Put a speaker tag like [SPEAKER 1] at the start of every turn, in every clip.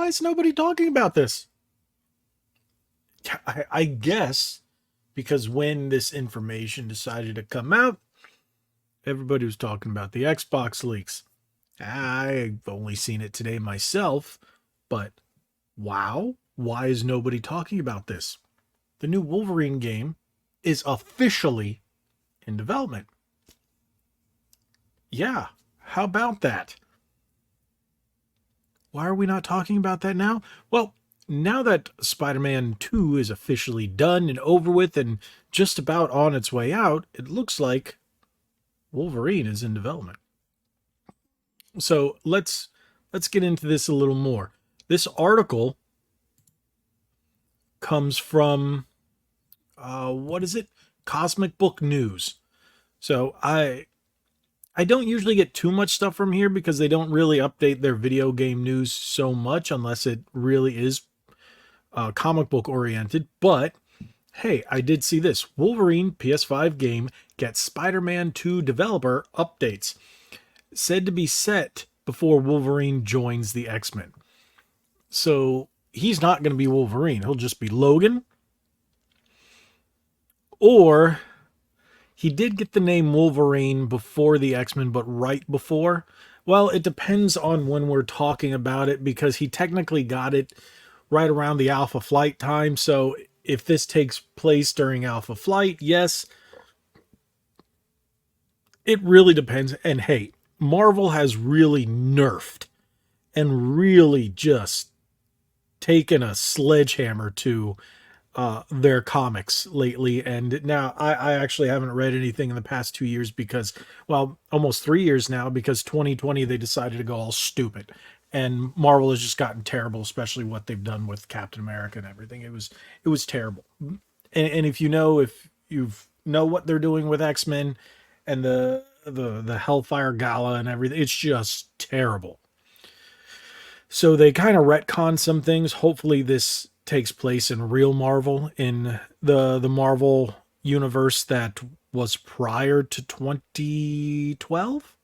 [SPEAKER 1] why is nobody talking about this? I guess because when this information decided to come out, everybody was talking about the Xbox leaks. I've only seen it today myself, but wow, why is nobody talking about this? The new Wolverine game is officially in development. Yeah, how about that? Why are we not talking about that now? Well, now that Spider-Man 2 is officially done and over with and just about on its way out, it looks like Wolverine is in development. So let's get into this a little more. This article comes from what is it? Cosmic Book News. So I don't usually get too much stuff from here because they don't really update their video game news so much unless it really is comic book oriented. But hey, I did see this. Wolverine PS5 game gets Spider-Man 2 developer updates. Said to be set before Wolverine joins the X-Men. So he's not going to be Wolverine. He'll just be Logan. Or he did get the name Wolverine before the X-Men, but right before. Well, it depends on when we're talking about it because he technically got it right around the Alpha Flight time. So if this takes place during Alpha Flight, yes. It really depends. And hey, Marvel has really nerfed and really just taken a sledgehammer to their comics lately. And now I actually haven't read anything in the past 2 years because, well, almost 3 years now, because 2020 they decided to go all stupid. And Marvel has just gotten terrible, especially what they've done with Captain America and everything. It was terrible. And if you know what they're doing with X-Men and the Hellfire Gala and everything, it's just terrible. So they kind of retcon some things. Hopefully this takes place in real Marvel, in the Marvel universe that was prior to 2012.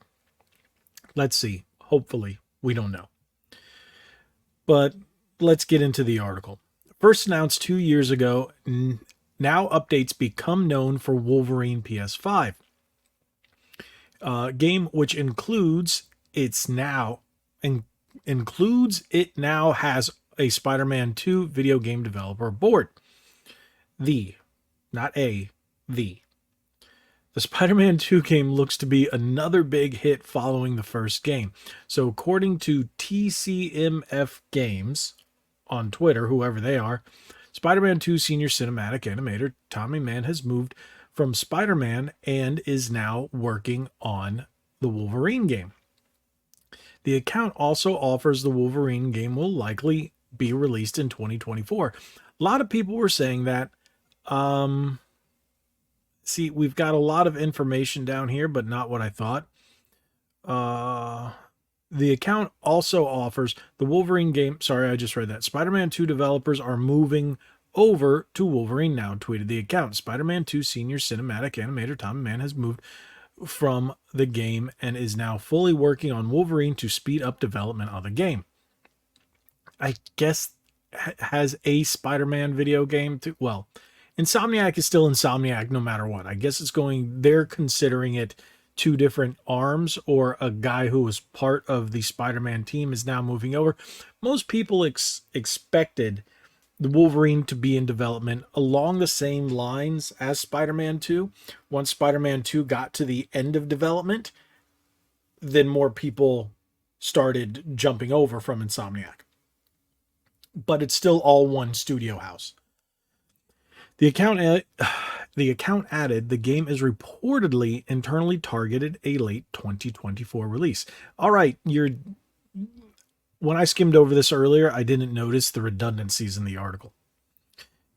[SPEAKER 1] Let's see. Hopefully, we don't know. But let's get into the article. First announced 2 years ago, now updates become known for Wolverine PS5. Game which it now has a Spider-Man 2 video game developer aboard. The Spider-Man 2 game looks to be another big hit following the first game. So according to TCMF Games on Twitter, whoever they are, Spider-Man 2 senior cinematic animator Tommy Mann has moved from Spider-Man and is now working on the Wolverine game. The account also offers the Wolverine game will likely be released in 2024. A lot of people were saying that. See, we've got a lot of information down here, but not what I thought. The account also offers the Wolverine game. Sorry, I just read that. Spider-Man 2 developers are moving over to Wolverine now, tweeted the account. Spider-Man 2 senior cinematic animator Tom Mann has moved from the game and is now fully working on Wolverine to speed up development of the game. I guess has a Spider-Man video game too. Well, Insomniac is still Insomniac no matter what. I guess they're considering it two different arms, or a guy who was part of the Spider-Man team is now moving over. Most people expected the Wolverine to be in development along the same lines as Spider-Man 2. Once Spider-Man 2 got to the end of development, then more people started jumping over from Insomniac. But it's still all one studio house. The account added the game is reportedly internally targeted a late 2024 release. All right, when I skimmed over this earlier, I didn't notice the redundancies in the article.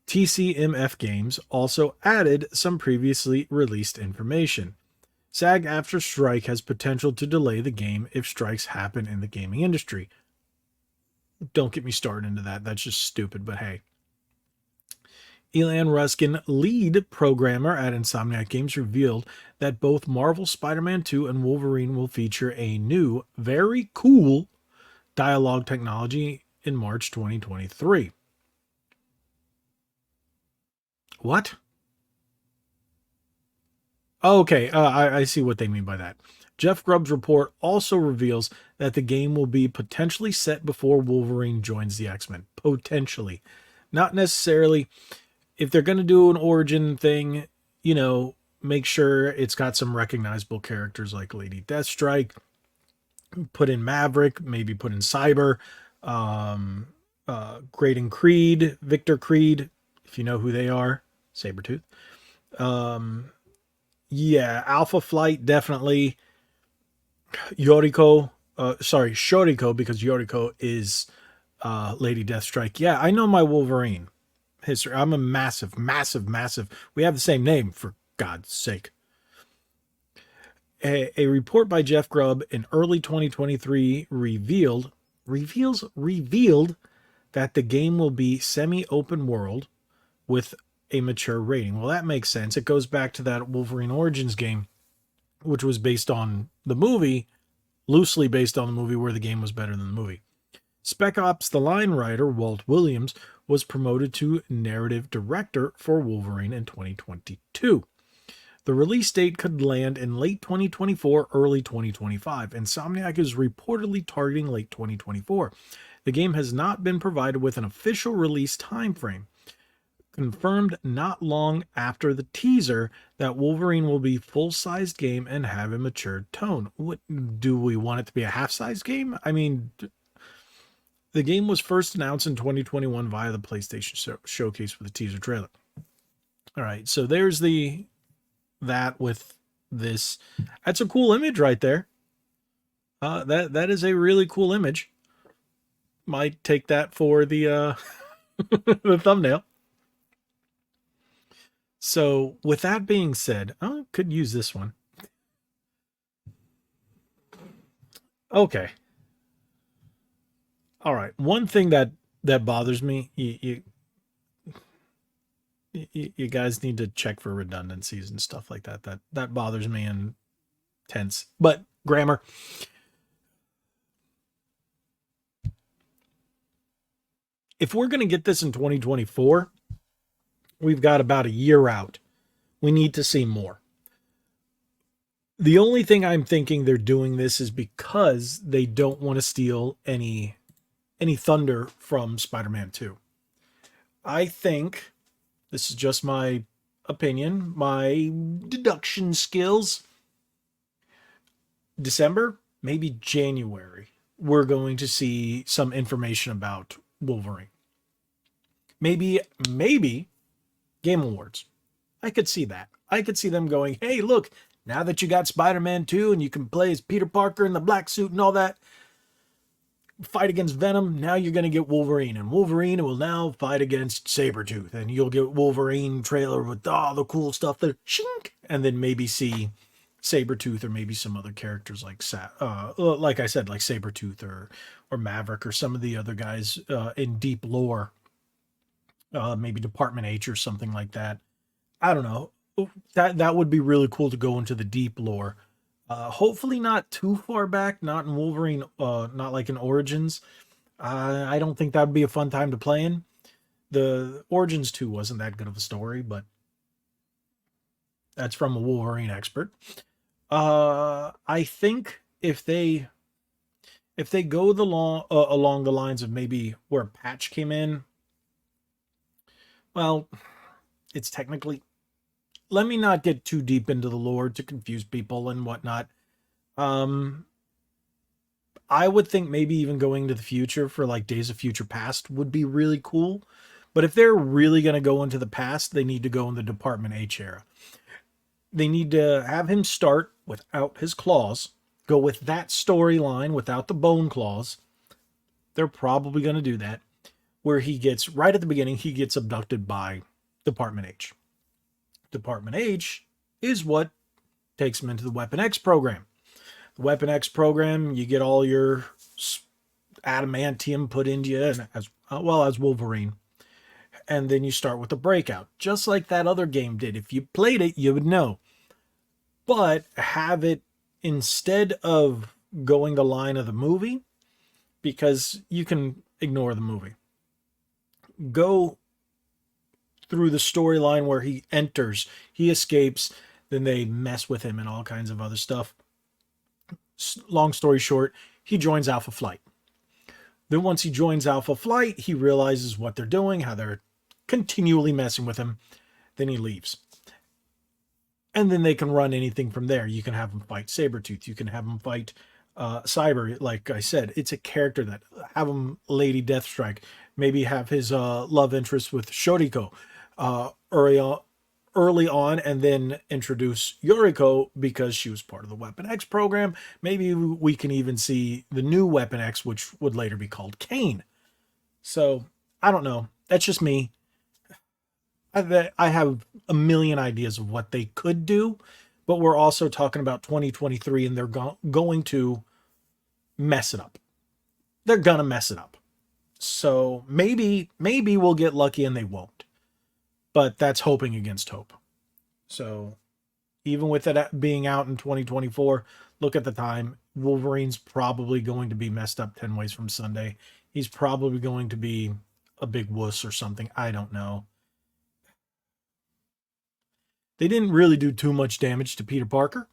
[SPEAKER 1] TCMF Games also added some previously released information. SAG-AFTRA strike has potential to delay the game if strikes happen in the gaming industry. Don't get me started into that. That's just stupid, but hey. Elan Ruskin, lead programmer at Insomniac Games, revealed that both Marvel Spider-Man 2 and Wolverine will feature a new, very cool dialogue technology in March 2023. What? Okay, I see what they mean by that. Jeff Grubb's report also reveals that the game will be potentially set before Wolverine joins the X-Men. Potentially. Not necessarily. If they're going to do an origin thing, make sure it's got some recognizable characters like Lady Deathstrike, put in Maverick, maybe put in Cyber, um, Graydon Creed, Victor Creed, if you know who they are, Sabretooth. Um, yeah, Alpha Flight, definitely. Yoriko, Shoriko, because Yoriko is Lady Deathstrike. Yeah, I know my Wolverine history. I'm a massive, massive, massive. We have the same name, for God's sake. A report by Jeff Grubb in early 2023 revealed that the game will be semi-open world with a mature rating. Well, that makes sense. It goes back to that Wolverine Origins game, which was based on the movie, loosely based on the movie, where the game was better than the movie. Spec Ops: The Line writer, Walt Williams, was promoted to narrative director for Wolverine in 2022. The release date could land in late 2024, early 2025. Insomniac is reportedly targeting late 2024. The game has not been provided with an official release timeframe. Confirmed not long after the teaser that Wolverine will be full-sized game and have a matured tone. What, do we want it to be a half-sized game? I mean, the game was first announced in 2021 via the PlayStation Showcase with a teaser trailer. All right, so there's that with this. That's a cool image right there. That is a really cool image. Might take that for the the thumbnail. So with that being said, I could use this one. Okay. All right. One thing that bothers me, you guys need to check for redundancies and stuff like that. That bothers me in tense, but grammar. If we're going to get this in 2024, we've got about a year out. We need to see more. The only thing I'm thinking they're doing this is because they don't want to steal any thunder from Spider-Man 2. I think, this is just my opinion, my deduction skills, December, maybe January, we're going to see some information about Wolverine. Maybe Game Awards. I could see that. I could see them going, hey, look, now that you got Spider-Man 2 and you can play as Peter Parker in the black suit and all that, fight against Venom, now you're going to get Wolverine. And Wolverine will now fight against Sabretooth. And you'll get Wolverine trailer with all the cool stuff there. Shink! And then maybe see Sabretooth or maybe some other characters like I said, like Sabretooth or Maverick or some of the other guys in deep lore. Maybe Department H or something like that. I don't know. That would be really cool to go into the deep lore. Hopefully not too far back, not in Wolverine, not like in Origins. I don't think that'd be a fun time to play in. The Origins 2 wasn't that good of a story, but that's from a Wolverine expert. I think if they go along the lines of maybe where Patch came in, well, it's technically, let me not get too deep into the lore to confuse people and whatnot. I would think maybe even going to the future for like Days of Future Past would be really cool. But if they're really going to go into the past, they need to go in the Department H era. They need to have him start without his claws, go with that storyline without the bone claws. They're probably going to do that, where he gets, right at the beginning, he gets abducted by Department H. Department H is what takes him into the Weapon X program. The Weapon X program, you get all your adamantium put into you, and as well as Wolverine. And then you start with the breakout, just like that other game did. If you played it, you would know. But have it instead of going the line of the movie, because you can ignore the movie. Go through the storyline where he enters, he escapes, then they mess with him and all kinds of other stuff. Long story short, he joins Alpha Flight. Then once he joins Alpha Flight, he realizes what they're doing, how they're continually messing with him. Then he leaves. And then they can run anything from there. You can have him fight Sabretooth. You can have him fight Cyber. Like I said, it's a character that have him Lady Deathstrike. Maybe have his love interest with Shoriko early on, and then introduce Yoriko because she was part of the Weapon X program. Maybe we can even see the new Weapon X, which would later be called Kane. So, I don't know. That's just me. I have a million ideas of what they could do, but we're also talking about 2023, and they're going to mess it up. They're going to mess it up. So maybe we'll get lucky and they won't. But that's hoping against hope. So even with it being out in 2024, look at the time. Wolverine's probably going to be messed up 10 ways from Sunday. He's probably going to be a big wuss or something. I don't know. They didn't really do too much damage to Peter Parker.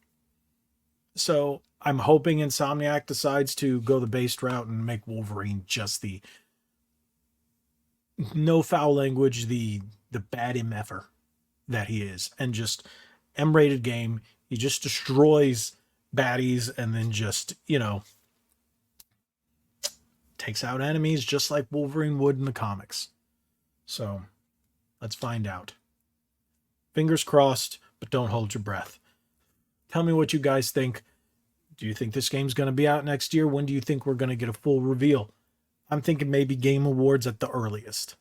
[SPEAKER 1] So I'm hoping Insomniac decides to go the based route and make Wolverine just the no foul language, the bad MFer that he is, and just M-rated game. He just destroys baddies and then just, takes out enemies just like Wolverine would in the comics. So let's find out. Fingers crossed, but don't hold your breath. Tell me what you guys think. Do you think this game's going to be out next year? When do you think we're going to get a full reveal? I'm thinking maybe Game Awards at the earliest.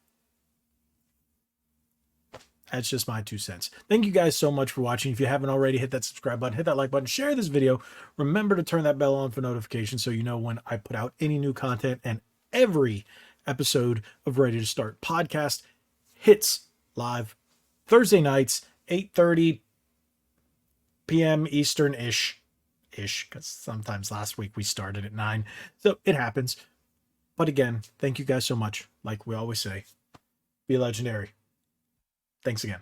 [SPEAKER 1] That's just my 2 cents. Thank you guys so much for watching. If you haven't already, hit that subscribe button, hit that like button, share this video. Remember to turn that bell on for notifications so you know when I put out any new content, and every episode of Ready to Start podcast hits live Thursday nights, 8:30 p.m. Eastern-ish, because sometimes last week we started at 9. So it happens. But again, thank you guys so much. Like we always say, be legendary. Thanks again.